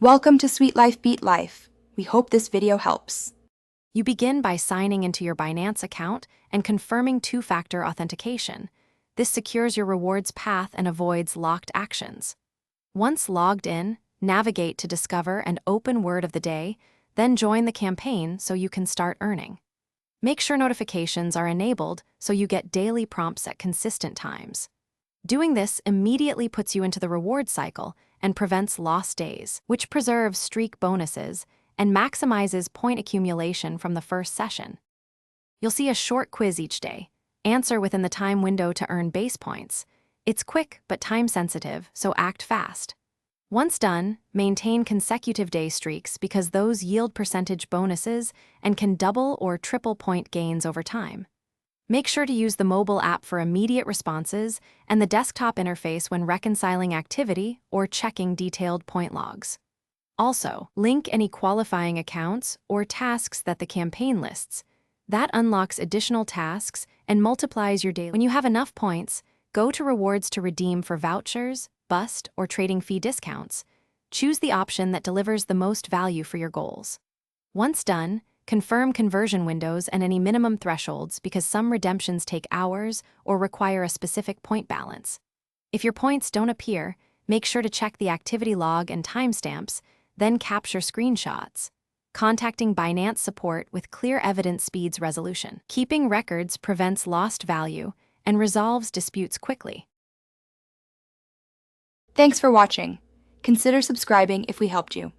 Welcome to Sweet Life Beat Life. We hope this video helps. You begin by signing into your Binance account and confirming two-factor authentication. This secures your rewards path and avoids locked actions. Once logged in, navigate to discover and open word of the day, then join the campaign so you can start earning. Make sure notifications are enabled so you get daily prompts at consistent times. Doing this immediately puts you into the reward cycle and prevents lost days, which preserves streak bonuses and maximizes point accumulation from the first session. You'll see a short quiz each day. Answer within the time window to earn base points. It's quick but time-sensitive, so act fast. Once done, maintain consecutive day streaks because those yield percentage bonuses and can double or triple point gains over time. Make sure to use the mobile app for immediate responses and the desktop interface when reconciling activity or checking detailed point logs. Also, link any qualifying accounts or tasks that the campaign lists. That unlocks additional tasks and multiplies your daily. When you have enough points, go to rewards to redeem for vouchers, bust, or trading fee discounts. Choose the option that delivers the most value for your goals. Once done, confirm conversion windows and any minimum thresholds because some redemptions take hours or require a specific point balance. If your points don't appear, make sure to check the activity log and timestamps, then capture screenshots. Contacting Binance support with clear evidence speeds resolution. Keeping records prevents lost value and resolves disputes quickly. Thanks for watching. Consider subscribing if we helped you.